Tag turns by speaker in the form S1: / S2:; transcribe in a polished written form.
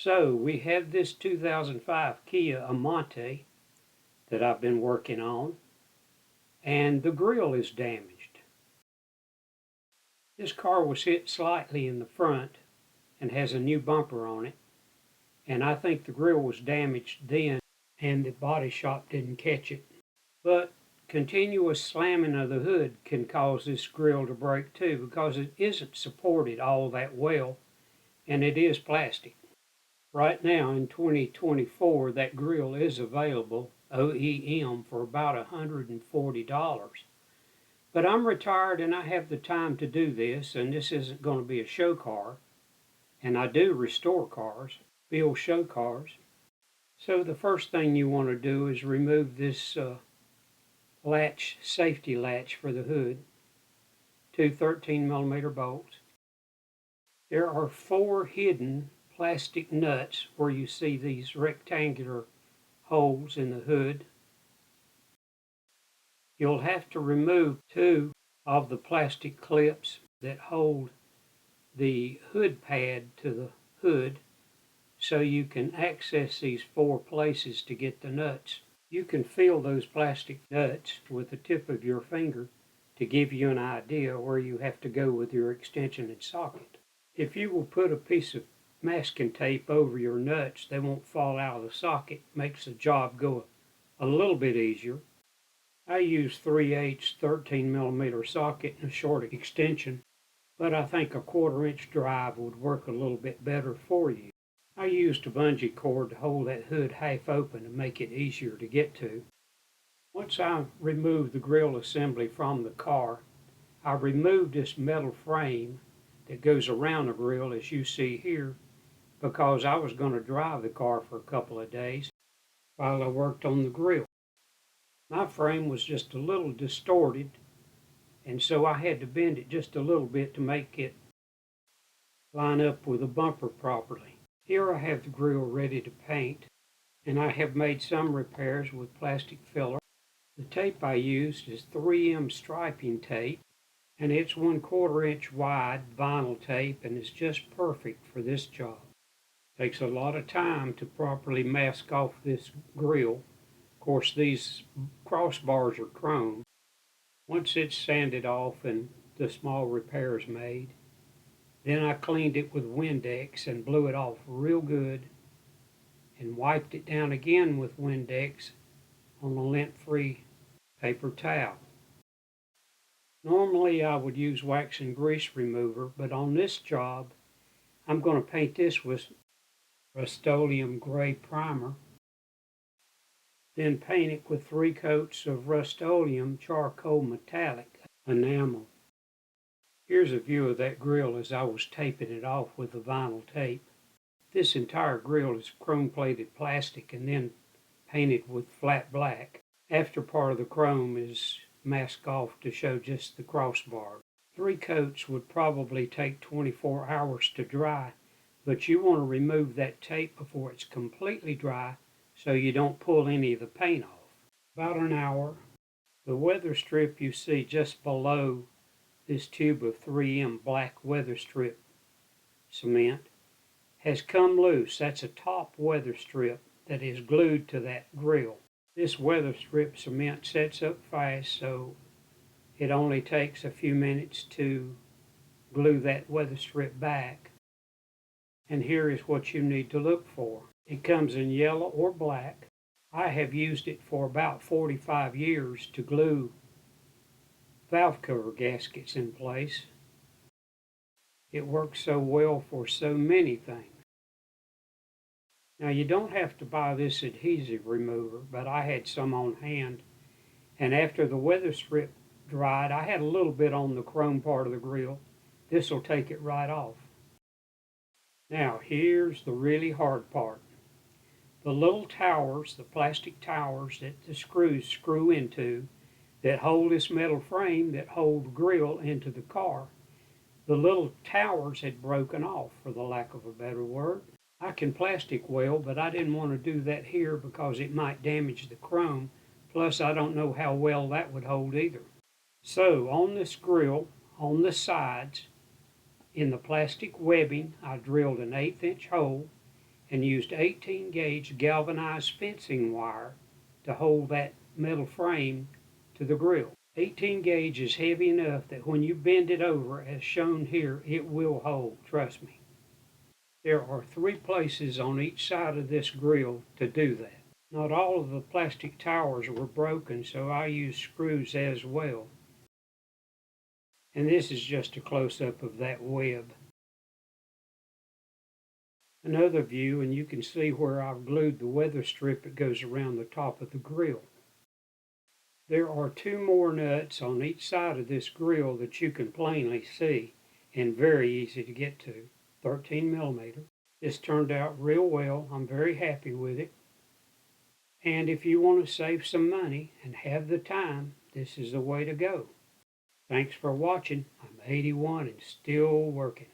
S1: So we have this 2005 Kia Amanti that I've been working on, and the grill is damaged. This car was hit slightly in the front and has a new bumper on it, and I think the grill was damaged then and the body shop didn't catch it. But continuous slamming of the hood can cause this grill to break too, because it isn't supported all that well and it is plastic. Right now in 2024, that grill is available OEM for about $140. But I'm retired and I have the time to do this, and this isn't going to be a show car. And I do restore cars, build show cars. So the first thing you want to do is remove this latch, safety latch for the hood, two 13mm bolts. There are 4 hidden plastic nuts where you see these rectangular holes in the hood. You'll have to remove 2 of the plastic clips that hold the hood pad to the hood so you can access these 4 places to get the nuts. You can feel those plastic nuts with the tip of your finger to give you an idea where you have to go with your extension and socket. If you will put a piece of masking tape over your nuts, they won't fall out of the socket. Makes the job go a little bit easier. I use 3/8 13mm socket and a short extension, but I think a 1/4-inch drive would work a little bit better for you. I used a bungee cord to hold that hood half open to make it easier to get to. Once I removed the grill assembly from the car, I removed this metal frame that goes around the grill, as you see here, because I was going to drive the car for a couple of days while I worked on the grill. My frame was just a little distorted, and so I had to bend it just a little bit to make it line up with the bumper properly. Here I have the grill ready to paint, and I have made some repairs with plastic filler. The tape I used is 3M striping tape, and it's 1/4 inch wide vinyl tape, and it's just perfect for this job. Takes a lot of time to properly mask off this grill. Of course, these crossbars are chrome. Once it's sanded off and the small repairs made, then I cleaned it with Windex and blew it off real good and wiped it down again with Windex on a lint-free paper towel. Normally I would use wax and grease remover, but on this job I'm going to paint this with Rust-Oleum gray primer, then paint it with 3 coats of Rust-Oleum charcoal metallic enamel. Here's a view of that grill as I was taping it off with the vinyl tape. This entire grill is chrome-plated plastic and then painted with flat black. After part of the chrome is masked off to show just the crossbar. 3 coats would probably take 24 hours to dry, but you want to remove that tape before it's completely dry so you don't pull any of the paint off. About an hour. The weather strip you see just below this tube of 3M black weather strip cement has come loose. That's a top weather strip that is glued to that grill. This weather strip cement sets up fast, so it only takes a few minutes to glue that weather strip back. And here is what you need to look for. It comes in yellow or black. I have used it for about 45 years to glue valve cover gaskets in place. It works so well for so many things. Now you don't have to buy this adhesive remover, but I had some on hand, and after the weather strip dried, I had a little bit on the chrome part of the grill. This will take it right off. Now here's the really hard part. The little towers, the plastic towers that the screws screw into that hold this metal frame that hold the grill into the car, the little towers had broken off, for the lack of a better word. I can plastic weld, but I didn't want to do that here because it might damage the chrome, plus I don't know how well that would hold either. So on this grill, on the sides, in the plastic webbing, I drilled an 1/8 inch hole, and used 18 gauge galvanized fencing wire to hold that metal frame to the grill. 18 gauge is heavy enough that when you bend it over, as shown here, it will hold, trust me. There are 3 places on each side of this grill to do that. Not all of the plastic towers were broken, so I used screws as well. And this is just a close-up of that web. Another view, and you can see where I've glued the weather strip that goes around the top of the grill. There are 2 more nuts on each side of this grill that you can plainly see, and very easy to get to, 13 millimeter. This turned out real well. I'm very happy with it. And if you want to save some money and have the time, this is the way to go. Thanks for watching. I'm 81 and still working.